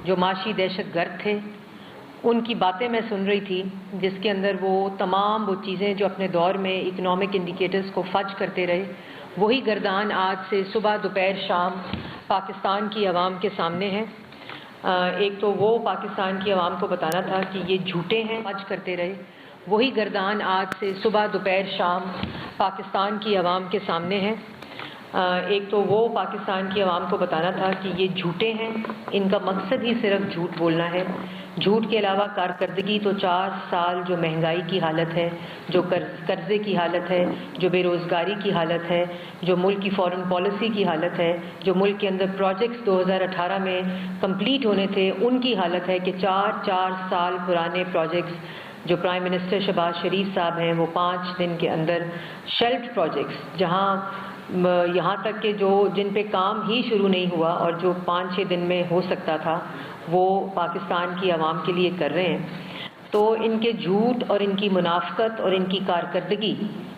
جو معاشی دہشت گرد تھے ان کی باتیں میں سن رہی تھی، جس کے اندر وہ تمام وہ چیزیں جو اپنے دور میں اکنامک انڈیکیٹرز کو فج کرتے رہے، وہی گردان آج سے صبح دوپہر شام پاکستان کی عوام کے سامنے ہے۔ ایک تو وہ پاکستان کی عوام کو بتانا تھا کہ یہ جھوٹے ہیں، فج کرتے رہے، وہی گردان آج سے صبح دوپہر شام پاکستان کی عوام کے سامنے ہے۔ ایک تو وہ پاکستان کی عوام کو بتانا تھا کہ یہ جھوٹے ہیں، ان کا مقصد ہی صرف جھوٹ بولنا ہے۔ جھوٹ کے علاوہ کارکردگی تو 4 سال جو مہنگائی کی حالت ہے، جو قرضے کی حالت ہے، جو بے روزگاری کی حالت ہے، جو ملک کی فارن پالیسی کی حالت ہے، جو ملک کے اندر پروجیکٹس 2018 میں کمپلیٹ ہونے تھے ان کی حالت ہے کہ 4 سال پرانے پروجیکٹس جو پرائم منسٹر شہباز شریف صاحب ہیں وہ 5 دن کے اندر شیلفڈ پروجیکٹس، جہاں یہاں تک کہ جن پہ کام ہی شروع نہیں ہوا اور جو 5-6 دن میں ہو سکتا تھا وہ پاکستان کی عوام کے لیے کر رہے ہیں۔ تو ان کے جھوٹ اور ان کی منافقت اور ان کی کارکردگی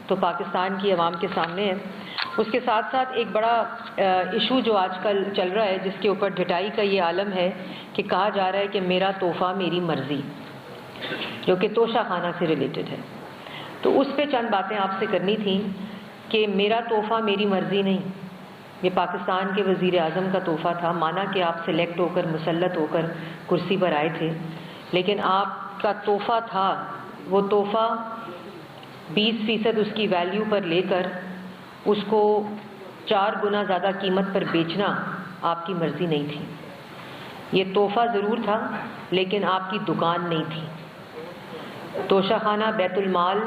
تو پاکستان کی عوام کے سامنے ہے۔ اس کے ساتھ ساتھ ایک بڑا ایشو جو آج کل چل رہا ہے، جس کے اوپر ڈھٹائی کا یہ عالم ہے کہ کہا جا رہا ہے کہ میرا تحفہ میری مرضی، جو کہ توشہ خانہ سے ریلیٹڈ ہے۔ تو اس پہ چند باتیں آپ سے کرنی تھیں کہ میرا تحفہ میری مرضی نہیں، یہ پاکستان کے وزیر اعظم کا تحفہ تھا۔ مانا کہ آپ سلیکٹ ہو کر مسلط ہو کر کرسی پر آئے تھے، لیکن آپ کا تحفہ تھا، وہ تحفہ 20% اس کی ویلیو پر لے کر اس کو 4 گنا زیادہ قیمت پر بیچنا آپ کی مرضی نہیں تھی۔ یہ تحفہ ضرور تھا لیکن آپ کی دکان نہیں تھی۔ توشہ خانہ بیت المال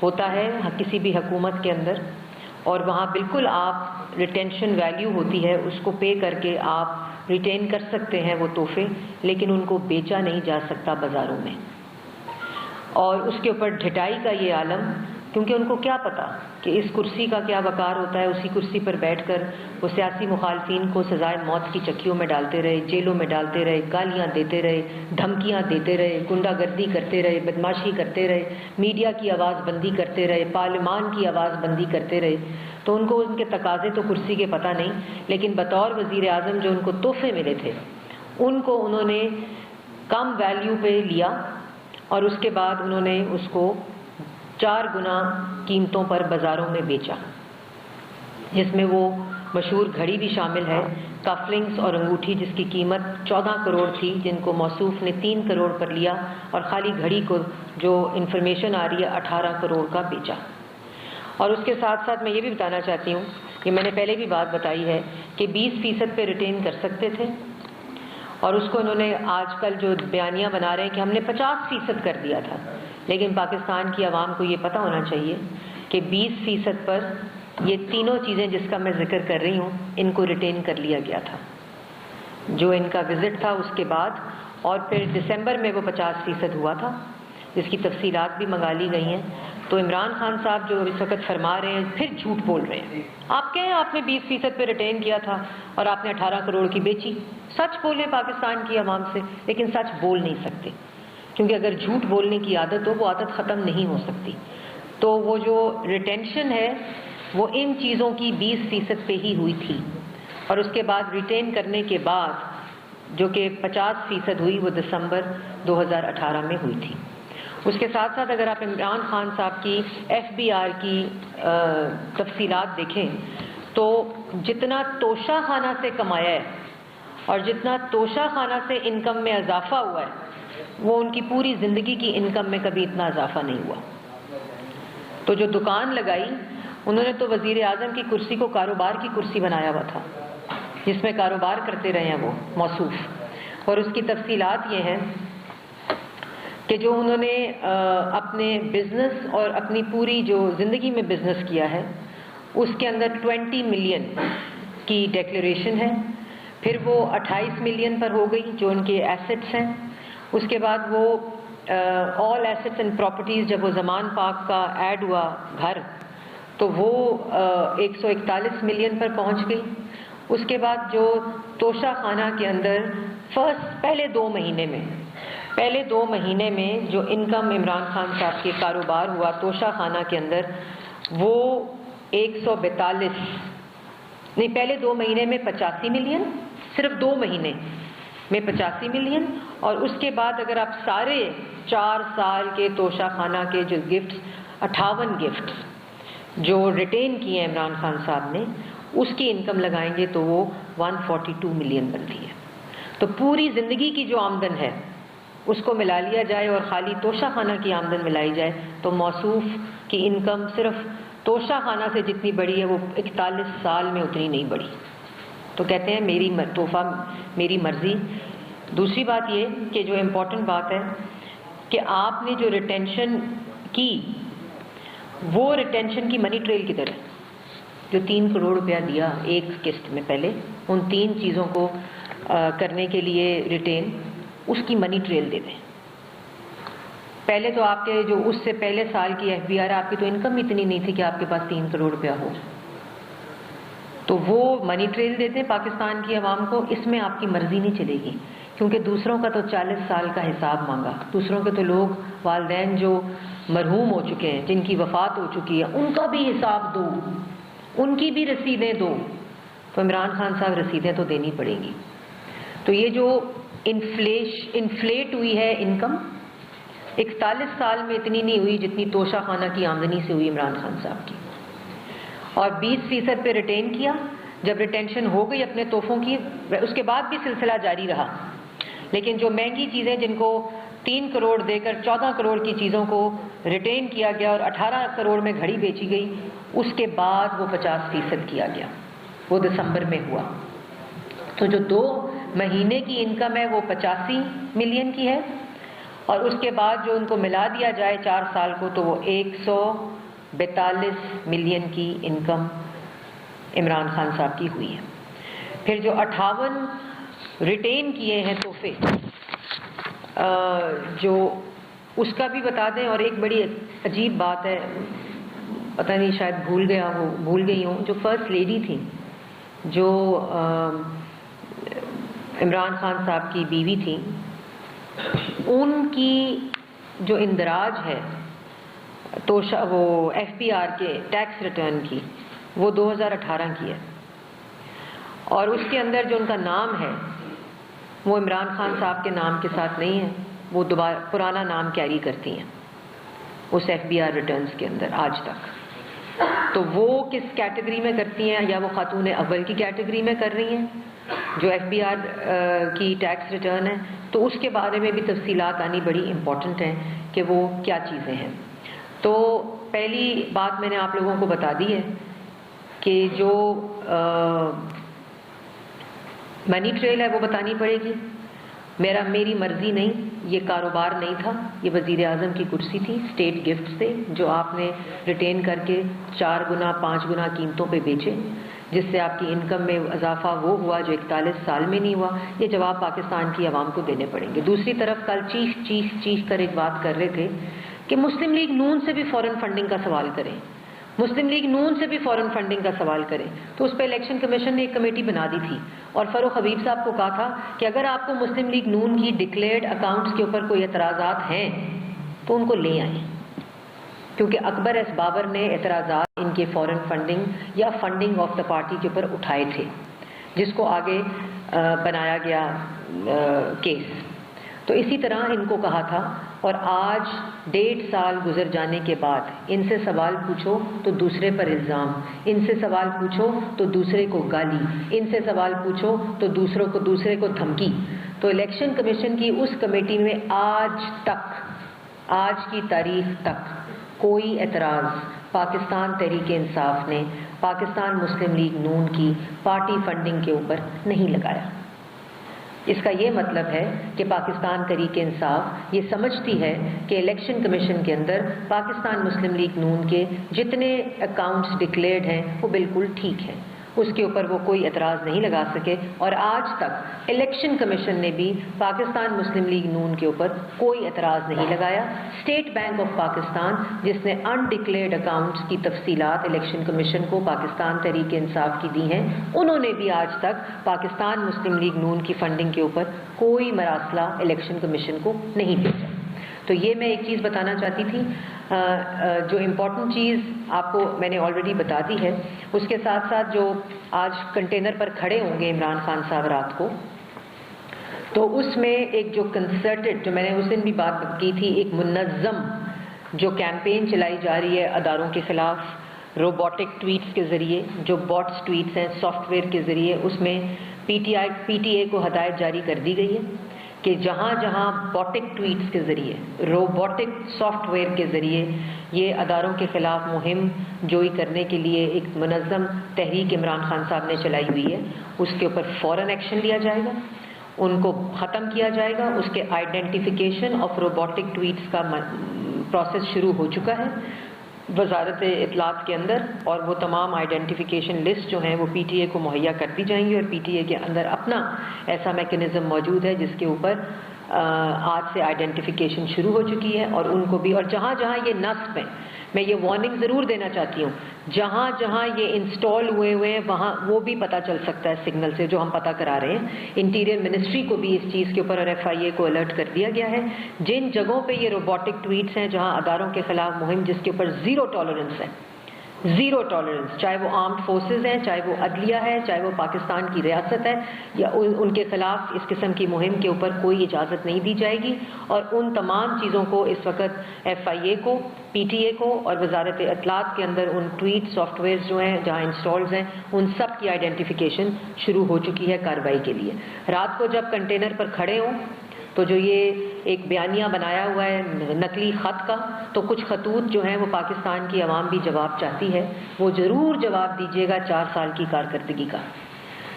ہوتا ہے کسی بھی حکومت کے اندر، اور وہاں بالکل آپ ریٹینشن ویلیو ہوتی ہے، اس کو پے کر کے آپ ریٹین کر سکتے ہیں وہ تحفے، لیکن ان کو بیچا نہیں جا سکتا بازاروں میں۔ اور اس کے اوپر ڈھٹائی کا یہ عالم، کیونکہ ان کو کیا پتا کہ اس کرسی کا کیا وقار ہوتا ہے۔ اسی کرسی پر بیٹھ کر وہ سیاسی مخالفین کو سزائے موت کی چکیوں میں ڈالتے رہے، جیلوں میں ڈالتے رہے، گالیاں دیتے رہے، دھمکیاں دیتے رہے، غنڈہ گردی کرتے رہے، بدماشی کرتے رہے، میڈیا کی آواز بندی کرتے رہے، پارلیمان کی آواز بندی کرتے رہے۔ تو ان کو ان کے تقاضے تو کرسی کے پتہ نہیں، لیکن بطور وزیر اعظم جو ان کو تحفے ملے تھے ان کو انہوں نے کم ویلیو پہ لیا، اور اس کے بعد انہوں نے اس کو 4 گنا قیمتوں پر بازاروں میں بیچا، جس میں وہ مشہور گھڑی بھی شامل ہے، کفلنگز اور انگوٹھی، جس کی قیمت 14 کروڑ تھی، جن کو موصوف نے 3 کروڑ پر لیا، اور خالی گھڑی کو جو انفارمیشن آ رہی ہے 18 کروڑ کا بیچا۔ اور اس کے ساتھ ساتھ میں یہ بھی بتانا چاہتی ہوں کہ میں نے پہلے بھی بات بتائی ہے کہ 20% پہ ریٹین کر سکتے تھے، اور اس کو انہوں نے آج کل جو بیانیہ بنا رہے ہیں کہ ہم نے 50% کر دیا تھا، لیکن پاکستان کی عوام کو یہ پتہ ہونا چاہیے کہ 20% پر یہ تینوں چیزیں جس کا میں ذکر کر رہی ہوں ان کو ریٹین کر لیا گیا تھا، جو ان کا وزٹ تھا اس کے بعد، اور پھر دسمبر میں وہ 50% ہوا تھا، جس کی تفصیلات بھی منگا لی گئی ہیں۔ تو عمران خان صاحب جو اس وقت فرما رہے ہیں پھر جھوٹ بول رہے ہیں۔ آپ کہیں آپ نے 20% پہ ریٹین کیا تھا اور آپ نے 18 کروڑ کی بیچی۔ سچ بولیں پاکستان کی عوام سے، لیکن سچ بول نہیں سکتے، کیونکہ اگر جھوٹ بولنے کی عادت ہو وہ عادت ختم نہیں ہو سکتی۔ تو وہ جو ریٹینشن ہے وہ ان چیزوں کی 20% پہ ہی ہوئی تھی، اور اس کے بعد ریٹین کرنے کے بعد جو کہ 50% ہوئی وہ دسمبر 2018 میں ہوئی تھی۔ اس کے ساتھ ساتھ اگر آپ عمران خان صاحب کی FBR کی تفصیلات دیکھیں تو جتنا توشہ خانہ سے کمایا ہے اور جتنا توشہ خانہ سے انکم میں اضافہ ہوا ہے وہ ان کی پوری زندگی کی انکم میں کبھی اتنا اضافہ نہیں ہوا۔ تو جو دکان لگائی انہوں نے تو وزیر اعظم کی کرسی کو کاروبار کی کرسی بنایا ہوا تھا، جس میں کاروبار کرتے رہے ہیں وہ موصوف۔ اور اس کی تفصیلات یہ ہیں کہ جو انہوں نے اپنے بزنس اور اپنی پوری جو زندگی میں بزنس کیا ہے اس کے اندر 20 ملین کی ڈیکلیریشن ہے، پھر وہ 28 ملین پر ہو گئی جو ان کے ایسٹس ہیں۔ اس کے بعد وہ آل ایسٹس اینڈ پراپرٹیز، جب وہ زمان پاک کا ایڈ ہوا گھر تو وہ 141 ملین پر پہنچ گئی۔ اس کے بعد جو توشہ خانہ کے اندر پہلے 2 مہینے میں جو انکم عمران خان صاحب کے کاروبار ہوا توشہ خانہ کے اندر وہ 142 نہیں، پہلے 2 مہینے میں 85 ملین، صرف 2 مہینے میں 85 ملین، اور اس کے بعد اگر آپ سارے 4 سال کے توشہ خانہ کے جو گفٹس 58 گفٹس جو ریٹین کیے ہیں عمران خان صاحب نے، اس کی انکم لگائیں گے تو وہ 142 ملین بنتی ہے۔ تو پوری زندگی کی جو آمدن ہے اس کو ملا لیا جائے اور خالی توشہ خانہ کی آمدن ملائی جائے تو موصوف کی انکم صرف توشہ خانہ سے جتنی بڑی ہے وہ 41 سال میں اتنی نہیں بڑھی۔ تو کہتے ہیں میری تحفہ میری مرضی۔ دوسری بات یہ کہ جو امپورٹنٹ بات ہے کہ آپ نے جو ریٹینشن کی وہ ریٹینشن کی منی ٹریل کی طرح، جو 3 کروڑ روپیہ دیا ایک قسط میں پہلے، ان 3 چیزوں کو کرنے کے لیے ریٹین، اس کی منی ٹریل دے دیں۔ پہلے تو آپ کے جو اس سے پہلے سال کی ایف بی آر، آپ کی تو انکم اتنی نہیں تھی کہ آپ کے پاس 3 کروڑ روپیہ ہو، تو وہ منی ٹریل دیتے ہیں پاکستان کی عوام کو۔ اس میں آپ کی مرضی نہیں چلے گی، کیونکہ دوسروں کا تو 40 سال کا حساب مانگا، دوسروں کے تو لوگ والدین جو مرحوم ہو چکے ہیں، جن کی وفات ہو چکی ہے، ان کا بھی حساب دو، ان کی بھی رسیدیں دو۔ تو عمران خان صاحب رسیدیں تو دینی پڑیں گی۔ تو یہ جو انفلیٹ ہوئی ہے انکم، 41 سال میں اتنی نہیں ہوئی جتنی توشہ خانہ کی آمدنی سے ہوئی عمران خان صاحب کی، اور 20% پہ ریٹین کیا۔ جب ریٹینشن ہو گئی اپنے تحفوں کی، اس کے بعد بھی سلسلہ جاری رہا، لیکن جو مہنگی چیزیں جن کو 3 کروڑ دے کر 14 کروڑ کی چیزوں کو ریٹین کیا گیا اور 18 کروڑ میں گھڑی بیچی گئی، اس کے بعد وہ 50% کیا گیا، وہ دسمبر میں ہوا۔ تو جو 2 مہینے کی انکم ہے وہ 85 ملین کی ہے، اور اس کے بعد جو ان کو ملا دیا جائے 4 سال کو تو وہ 142 ملین کی انکم عمران خان صاحب کی ہوئی ہے۔ پھر جو 58 ریٹین کیے ہیں تحفے، جو اس کا بھی بتا دیں۔ اور ایک بڑی عجیب بات ہے، پتہ نہیں شاید بھول گئی ہوں، جو فرسٹ لیڈی تھی، جو عمران خان صاحب کی بیوی تھی، ان کی جو اندراج ہے وہ ایف پی آر کے ٹیکس ریٹرن کی، وہ 2018 کی ہے، اور اس کے اندر جو ان کا نام ہے وہ عمران خان صاحب کے نام کے ساتھ نہیں ہے، وہ دوبارہ پرانا نام کیری کرتی ہیں اس ایف بی آر ریٹرنز کے اندر آج تک۔ تو وہ کس کیٹیگری میں کرتی ہیں، یا وہ خاتون اول کی کیٹیگری میں کر رہی ہیں جو ایف بی آر کی ٹیکس ریٹرن ہے، تو اس کے بارے میں بھی تفصیلات آنی بڑی امپورٹنٹ ہیں کہ وہ کیا چیزیں ہیں۔ تو پہلی بات میں نے آپ لوگوں کو بتا دی ہے کہ جو منی ٹریل ہے وہ بتانی پڑے گی۔ میری مرضی نہیں، یہ کاروبار نہیں تھا، یہ وزیر اعظم کی کرسی تھی، اسٹیٹ گفٹ سے جو آپ نے ریٹین کر کے 4 گنا 5 گنا قیمتوں پہ بیچے، جس سے آپ کی انکم میں اضافہ وہ ہوا جو 41 سال میں نہیں ہوا۔ یہ جواب پاکستان کی عوام کو دینے پڑیں گے۔ دوسری طرف کل چیخ کر ایک بات کر رہے تھے کہ مسلم لیگ نون سے بھی فورن فنڈنگ کا سوال کریں، مسلم لیگ نون سے بھی فورن فنڈنگ کا سوال کریں۔ تو اس پہ الیکشن کمیشن نے ایک کمیٹی بنا دی تھی، اور فاروق حبیب صاحب کو کہا تھا کہ اگر آپ کو مسلم لیگ نون کی ڈکلیئرڈ اکاؤنٹس کے اوپر کوئی اعتراضات ہیں تو ان کو لے آئیں، کیونکہ اکبر ایس بابر نے اعتراضات ان کے فورن فنڈنگ یا فنڈنگ آف دا پارٹی کے اوپر اٹھائے تھے، جس کو آگے بنایا گیا کیس۔ تو اسی طرح ان کو کہا تھا، اور آج 1.5 سال گزر جانے کے بعد ان سے سوال پوچھو تو دوسرے پر الزام، ان سے سوال پوچھو تو دوسرے کو گالی، ان سے سوال پوچھو تو دوسرے کو دھمکی۔ تو الیکشن کمیشن کی اس کمیٹی میں آج کی تاریخ تک کوئی اعتراض پاکستان تحریک انصاف نے پاکستان مسلم لیگ نون کی پارٹی فنڈنگ کے اوپر نہیں لگایا۔ اس کا یہ مطلب ہے کہ پاکستان تحریک انصاف یہ سمجھتی ہے کہ الیکشن کمیشن کے اندر پاکستان مسلم لیگ نون کے جتنے اکاؤنٹس ڈکلیئرڈ ہیں وہ بالکل ٹھیک ہیں، اس کے اوپر وہ کوئی اعتراض نہیں لگا سکے۔ اور آج تک الیکشن کمیشن نے بھی پاکستان مسلم لیگ نون کے اوپر کوئی اعتراض نہیں لگایا۔ اسٹیٹ بینک آف پاکستان جس نے انڈکلیئرڈ اکاؤنٹس کی تفصیلات الیکشن کمیشن کو پاکستان تحریک انصاف کی دی ہیں، انہوں نے بھی آج تک پاکستان مسلم لیگ نون کی فنڈنگ کے اوپر کوئی مراسلہ الیکشن کمیشن کو نہیں بھیجا۔ تو یہ میں ایک چیز بتانا چاہتی تھی، جو امپورٹنٹ چیز آپ کو میں نے آلریڈی بتا دی ہے۔ اس کے ساتھ ساتھ جو آج کنٹینر پر کھڑے ہوں گے عمران خان صاحب رات کو، تو اس میں ایک جو کنسرٹڈ، جو میں نے اس دن بھی بات کی تھی، ایک منظم جو کیمپین چلائی جا رہی ہے اداروں کے خلاف روبوٹک ٹویٹس کے ذریعے، جو باٹس ٹویٹس ہیں سافٹ ویئر کے ذریعے، اس میں پی ٹی اے کو ہدایت جاری کر دی گئی ہے کہ جہاں جہاں باٹک ٹویٹس کے ذریعے، روبوٹک سافٹ ویئر کے ذریعے یہ اداروں کے خلاف مہم جوئی کرنے کے لیے ایک منظم تحریک عمران خان صاحب نے چلائی ہوئی ہے، اس کے اوپر فوراً ایکشن لیا جائے گا، ان کو ختم کیا جائے گا۔ اس کے آئیڈینٹیفیکیشن آف روبوٹک ٹویٹس کا پروسیس شروع ہو چکا ہے وزارت اطلاعات کے اندر، اور وہ تمام آئیڈینٹیفیکیشن لسٹ جو ہیں وہ پی ٹی اے کو مہیا کر دی جائیں گی، اور پی ٹی اے کے اندر اپنا ایسا میکنزم موجود ہے جس کے اوپر آج سے آئیڈینٹیفیکیشن شروع ہو چکی ہے، اور ان کو بھی، اور جہاں جہاں یہ نصب ہیں، میں یہ وارننگ ضرور دینا چاہتی ہوں، جہاں جہاں یہ انسٹال ہوئے ہیں وہاں وہ بھی پتہ چل سکتا ہے سگنل سے، جو ہم پتہ کرا رہے ہیں۔ انٹیریئر منسٹری کو بھی اس چیز کے اوپر اور ایف آئی اے کو الرٹ کر دیا گیا ہے۔ جن جگہوں پہ یہ روبوٹک ٹویٹس ہیں، جہاں اداروں کے خلاف مہم جس کے اوپر زیرو ٹالرنس ہے، زیرو ٹالرنس، چاہے وہ آرمڈ فورسز ہیں، چاہے وہ عدلیہ ہے، چاہے وہ پاکستان کی ریاست ہے، یا ان کے خلاف اس قسم کی مہم کے اوپر کوئی اجازت نہیں دی جائے گی، اور ان تمام چیزوں کو اس وقت ایف آئی اے کو، پی ٹی اے کو اور وزارت اطلاعات کے اندر ان ٹویٹ سافٹ ویئرز جو ہیں جہاں انسٹالز ہیں ان سب کی آئیڈینٹیفیکیشن شروع ہو چکی ہے کارروائی کے لیے۔ رات کو جب کنٹینر پر کھڑے ہوں تو جو یہ ایک بیانیہ بنایا ہوا ہے نقلی خط کا، تو کچھ خطوط جو ہیں وہ پاکستان کی عوام بھی جواب چاہتی ہے، وہ ضرور جواب دیجیے گا 4 سال کی کارکردگی کا،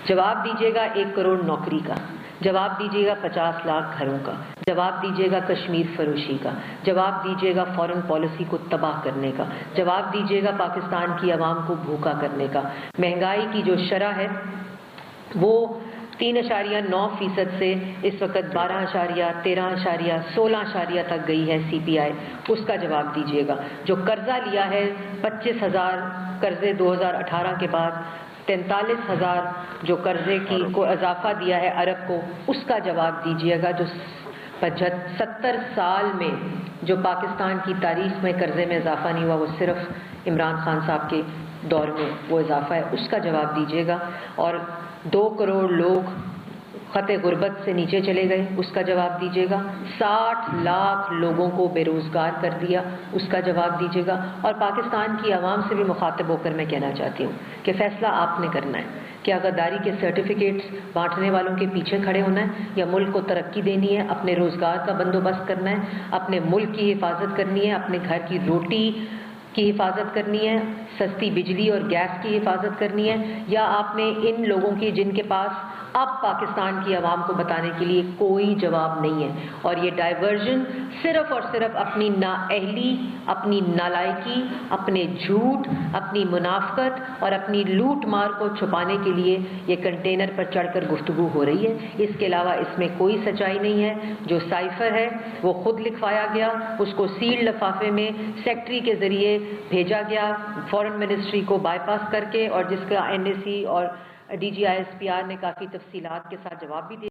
جواب دیجیے گا 1 کروڑ نوکری کا، جواب دیجیے گا 50 لاکھ گھروں کا، جواب دیجیے گا کشمیر فروشی کا، جواب دیجیے گا فارن پالیسی کو تباہ کرنے کا، جواب دیجیے گا پاکستان کی عوام کو بھوکا کرنے کا۔ مہنگائی کی جو شرح ہے وہ 3.9% سے اس وقت 12, 13, 16 تک گئی ہے سی پی آئی، اس کا جواب دیجیے گا۔ جو قرضہ لیا ہے 25,000 قرضے 2018 کے بعد، 43,000 جو قرضے کی کو اضافہ دیا ہے عرب کو، اس کا جواب دیجیے گا۔ جو 70 سال میں جو پاکستان کی تاریخ میں قرضے میں اضافہ نہیں ہوا، وہ صرف عمران خان صاحب کے دور میں وہ اضافہ ہے، اس کا جواب دیجیے گا۔ اور 2 کروڑ لوگ خط غربت سے نیچے چلے گئے، اس کا جواب دیجیے گا۔ 60 لاکھ لوگوں کو بے روزگار کر دیا، اس کا جواب دیجیے گا۔ اور پاکستان کی عوام سے بھی مخاطب ہو کر میں کہنا چاہتی ہوں کہ فیصلہ آپ نے کرنا ہے کہ غداری کے سرٹیفکیٹس بانٹنے والوں کے پیچھے کھڑے ہونا ہے، یا ملک کو ترقی دینی ہے، اپنے روزگار کا بندوبست کرنا ہے، اپنے ملک کی حفاظت کرنی ہے، اپنے گھر کی روٹی کی حفاظت کرنی ہے، سستی بجلی اور گیس کی حفاظت کرنی ہے، یا آپ نے ان لوگوں کی جن کے پاس اب پاکستان کی عوام کو بتانے کے لیے کوئی جواب نہیں ہے، اور یہ ڈائیورژن صرف اور صرف اپنی نااہلی، اپنی نالائکی، اپنے جھوٹ، اپنی منافقت اور اپنی لوٹ مار کو چھپانے کے لیے یہ کنٹینر پر چڑھ کر گفتگو ہو رہی ہے۔ اس کے علاوہ اس میں کوئی سچائی نہیں ہے۔ جو سائفر ہے وہ خود لکھوایا گیا، اس کو سیل لفافے میں سیکٹری کے ذریعے بھیجا گیا فارن منسٹری کو بائی پاس کر کے، اور جس کا این ایس سی اور D G I S P R نے کافی تفصیلات کے ساتھ جواب بھی دیا۔